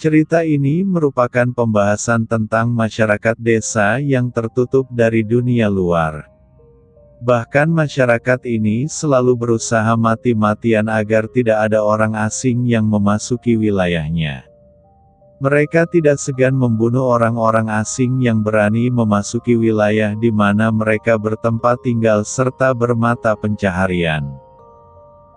Cerita ini merupakan pembahasan tentang masyarakat desa yang tertutup dari dunia luar. Bahkan masyarakat ini selalu berusaha mati-matian agar tidak ada orang asing yang memasuki wilayahnya. Mereka tidak segan membunuh orang-orang asing yang berani memasuki wilayah di mana mereka bertempat tinggal serta bermata pencaharian.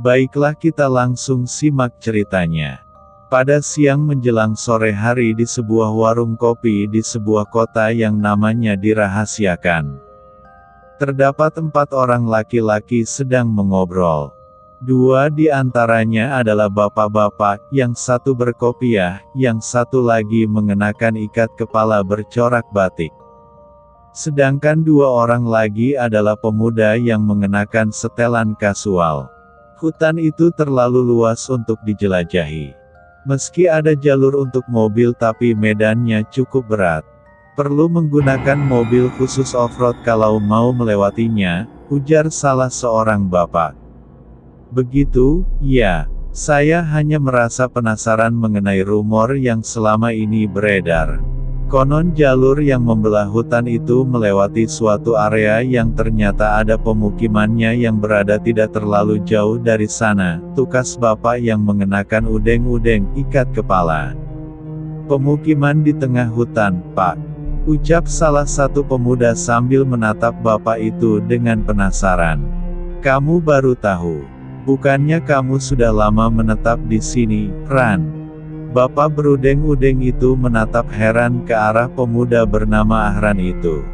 Baiklah, kita langsung simak ceritanya. Pada siang menjelang sore hari di sebuah warung kopi di sebuah kota yang namanya dirahasiakan. Terdapat 4 orang laki-laki sedang mengobrol. 2 di antaranya adalah bapak-bapak, yang satu berkopiah, yang satu lagi mengenakan ikat kepala bercorak batik. Sedangkan 2 orang lagi adalah pemuda yang mengenakan setelan kasual. Hutan itu terlalu luas untuk dijelajahi. Meski ada jalur untuk mobil tapi medannya cukup berat. Perlu menggunakan mobil khusus off-road kalau mau melewatinya, ujar salah seorang bapak. Begitu, ya, saya hanya merasa penasaran mengenai rumor yang selama ini beredar. Konon jalur yang membelah hutan itu melewati suatu area yang ternyata ada pemukimannya yang berada tidak terlalu jauh dari sana, tukas bapak yang mengenakan udeng-udeng, ikat kepala. Pemukiman di tengah hutan, Pak, ucap salah satu pemuda sambil menatap bapak itu dengan penasaran. Kamu baru tahu? Bukannya kamu sudah lama menetap di sini, Ran? Bapak berudeng-udeng itu menatap heran ke arah pemuda bernama Ahran itu.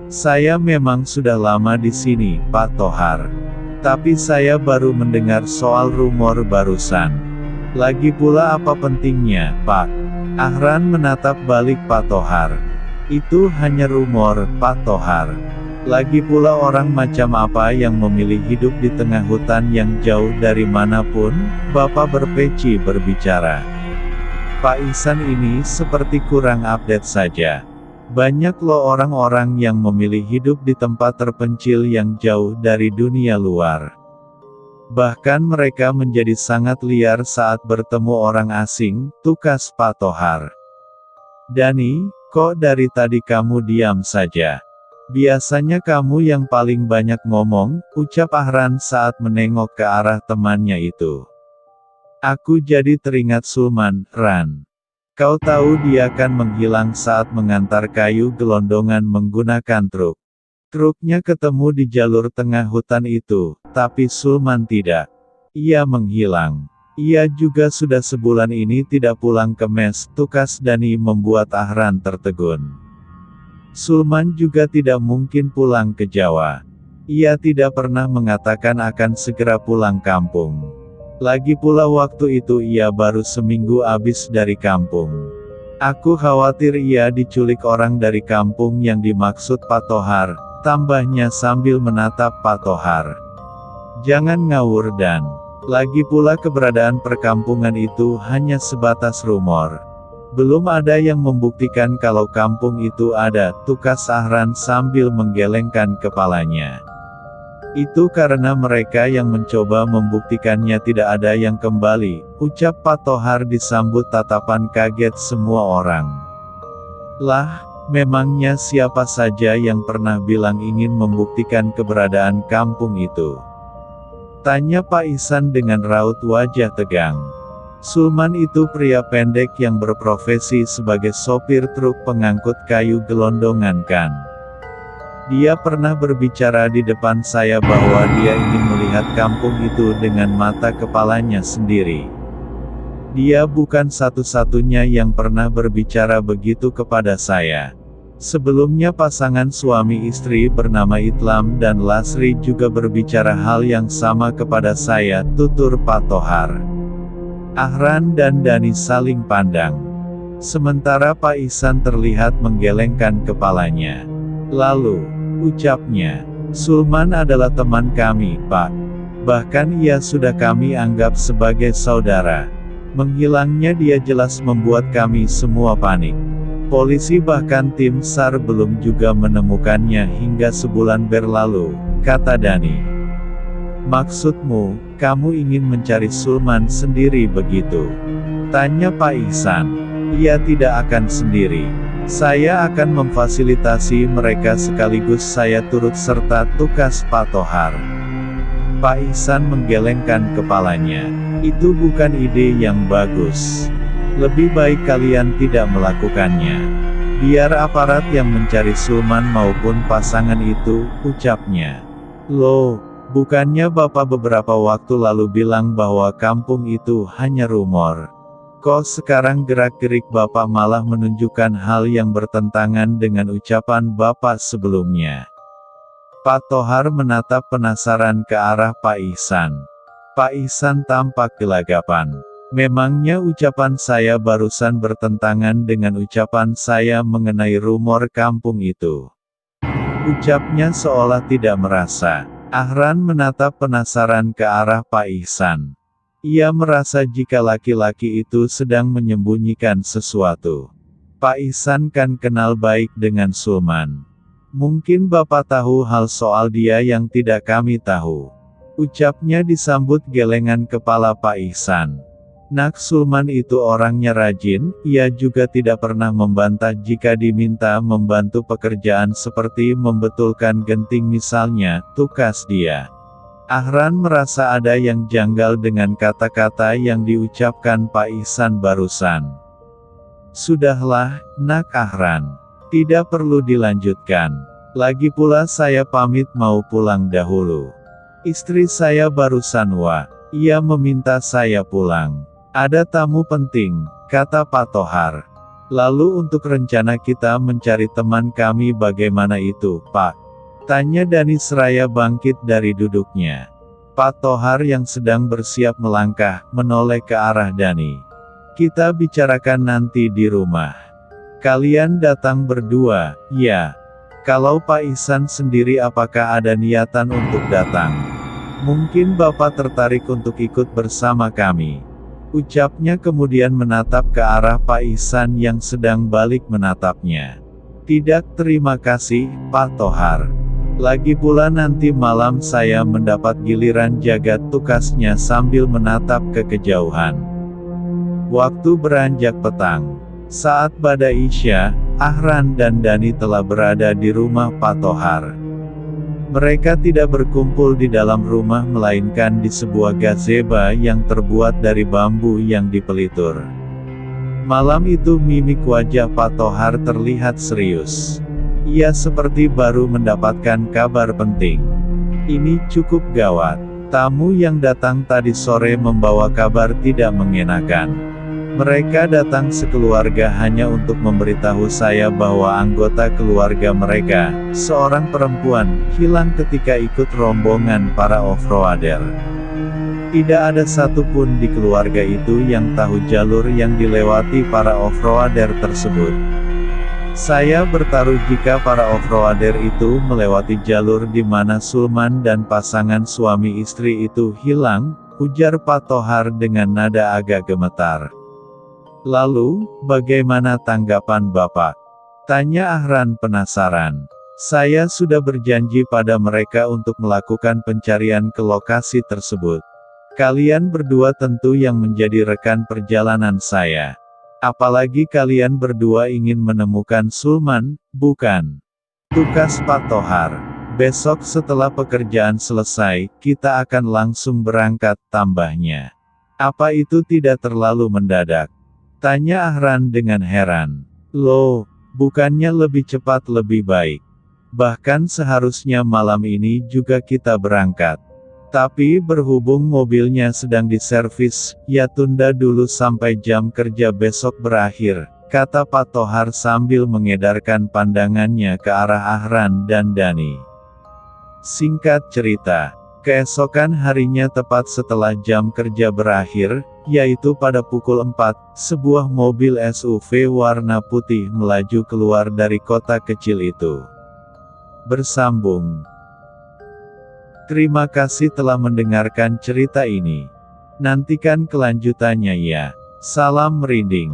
Saya memang sudah lama di sini, Pak Tohar. Tapi saya baru mendengar soal rumor barusan. Lagi pula apa pentingnya, Pak? Ahran menatap balik Pak Tohar. Itu hanya rumor, Pak Tohar. Lagi pula orang macam apa yang memilih hidup di tengah hutan yang jauh dari manapun? Bapak berpeci berbicara. Pak Ihsan ini seperti kurang update saja. Banyak loh orang-orang yang memilih hidup di tempat terpencil yang jauh dari dunia luar. Bahkan mereka menjadi sangat liar saat bertemu orang asing, tukas Pak Tohar. Dani, kok dari tadi kamu diam saja? Biasanya kamu yang paling banyak ngomong, ucap Ahran saat menengok ke arah temannya itu. Aku jadi teringat Sulman, Ran. Kau tahu dia kan menghilang saat mengantar kayu gelondongan menggunakan truk. Truknya ketemu di jalur tengah hutan itu, tapi Sulman tidak. Ia menghilang. Ia juga sudah sebulan ini tidak pulang ke mes, tukas Dani membuat Ahran tertegun. Sulman juga tidak mungkin pulang ke Jawa. Ia tidak pernah mengatakan akan segera pulang kampung. Lagi pula waktu itu ia baru seminggu habis dari kampung. Aku khawatir ia diculik orang dari kampung yang dimaksud Pak Tohar, tambahnya sambil menatap Pak Tohar. Jangan ngawur Dan. Lagi pula keberadaan perkampungan itu hanya sebatas rumor. Belum ada yang membuktikan kalau kampung itu ada, tukas Ahran sambil menggelengkan kepalanya. Itu karena mereka yang mencoba membuktikannya tidak ada yang kembali, ucap Pak Tohar disambut tatapan kaget semua orang. Lah, memangnya siapa saja yang pernah bilang ingin membuktikan keberadaan kampung itu? Tanya Pak Ihsan dengan raut wajah tegang. Sulman itu pria pendek yang berprofesi sebagai sopir truk pengangkut kayu gelondongan kan? Dia pernah berbicara di depan saya bahwa dia ingin melihat kampung itu dengan mata kepalanya sendiri. Dia bukan satu-satunya yang pernah berbicara begitu kepada saya. Sebelumnya pasangan suami istri bernama Itlam dan Lasri juga berbicara hal yang sama kepada saya, tutur Pak Tohar. Ahran dan Dani saling pandang. Sementara Pak Ihsan terlihat menggelengkan kepalanya. Lalu, ucapnya, Sulman adalah teman kami, Pak. Bahkan ia sudah kami anggap sebagai saudara. Menghilangnya dia jelas membuat kami semua panik. Polisi bahkan tim SAR belum juga menemukannya hingga sebulan berlalu, kata Dani. Maksudmu, kamu ingin mencari Sulman sendiri begitu? Tanya Pak Ihsan. Ia tidak akan sendiri. Saya akan memfasilitasi mereka sekaligus saya turut serta, tukas Pak Tohar. Pak Ihsan menggelengkan kepalanya. Itu bukan ide yang bagus. Lebih baik kalian tidak melakukannya. Biar aparat yang mencari Sulman maupun pasangan itu, ucapnya. Loh, bukannya Bapak beberapa waktu lalu bilang bahwa kampung itu hanya rumor. Kok sekarang gerak-gerik Bapak malah menunjukkan hal yang bertentangan dengan ucapan Bapak sebelumnya? Pak Tohar menatap penasaran ke arah Pak Ihsan. Pak Ihsan tampak gelagapan. Memangnya ucapan saya barusan bertentangan dengan ucapan saya mengenai rumor kampung itu? Ucapnya seolah tidak merasa. Ahran menatap penasaran ke arah Pak Ihsan. Ia merasa jika laki-laki itu sedang menyembunyikan sesuatu. Pak Ihsan kan kenal baik dengan Sulman. Mungkin Bapak tahu hal soal dia yang tidak kami tahu. Ucapnya disambut gelengan kepala Pak Ihsan. Nak Sulman itu orangnya rajin, ia juga tidak pernah membantah jika diminta membantu pekerjaan seperti membetulkan genting misalnya, tukas dia. Ahran merasa ada yang janggal dengan kata-kata yang diucapkan Pak Ihsan barusan. Sudahlah, Nak Ahran. Tidak perlu dilanjutkan. Lagi pula saya pamit mau pulang dahulu. Istri saya barusan ia meminta saya pulang. Ada tamu penting, kata Pak Tohar. Lalu untuk rencana kita mencari teman kami bagaimana itu, Pak? Tanya Dani seraya bangkit dari duduknya. Pak Tohar yang sedang bersiap melangkah, menoleh ke arah Dani. Kita bicarakan nanti di rumah. Kalian datang berdua, ya. Kalau Pak Ihsan sendiri apakah ada niatan untuk datang? Mungkin Bapak tertarik untuk ikut bersama kami. Ucapnya kemudian menatap ke arah Pak Ihsan yang sedang balik menatapnya. Tidak, terima kasih, Pak Tohar. Lagi pula nanti malam saya mendapat giliran jaga, tukasnya sambil menatap ke kejauhan. Waktu beranjak petang. Saat badai Isya, Ahran dan Dani telah berada di rumah Pak Tohar. Mereka tidak berkumpul di dalam rumah melainkan di sebuah gazebo yang terbuat dari bambu yang dipelitur. Malam itu mimik wajah Pak Tohar terlihat serius. Ia seperti baru mendapatkan kabar penting. Ini cukup gawat. Tamu yang datang tadi sore membawa kabar tidak mengenakan. Mereka datang sekeluarga hanya untuk memberitahu saya bahwa anggota keluarga mereka, seorang perempuan, hilang ketika ikut rombongan para off-roader. Tidak ada satupun di keluarga itu yang tahu jalur yang dilewati para off-roader tersebut. Saya bertaruh jika para off-roader itu melewati jalur di mana Sulman dan pasangan suami istri itu hilang, ujar Pak Tohar dengan nada agak gemetar. Lalu, bagaimana tanggapan Bapak? Tanya Ahran penasaran. Saya sudah berjanji pada mereka untuk melakukan pencarian ke lokasi tersebut. Kalian berdua tentu yang menjadi rekan perjalanan saya. Apalagi kalian berdua ingin menemukan Sulman, bukan? Tukas Pak Tohar. Besok setelah pekerjaan selesai, kita akan langsung berangkat, tambahnya. Apa itu tidak terlalu mendadak? Tanya Ahran dengan heran. Loh, bukannya lebih cepat lebih baik? Bahkan seharusnya malam ini juga kita berangkat. Tapi berhubung mobilnya sedang diservis, ya tunda dulu sampai jam kerja besok berakhir, kata Pak Tohar sambil mengedarkan pandangannya ke arah Ahran dan Dani. Singkat cerita, keesokan harinya tepat setelah jam kerja berakhir, yaitu pada pukul 4, sebuah mobil SUV warna putih melaju keluar dari kota kecil itu. Bersambung. Terima kasih telah mendengarkan cerita ini. Nantikan kelanjutannya ya. Salam merinding.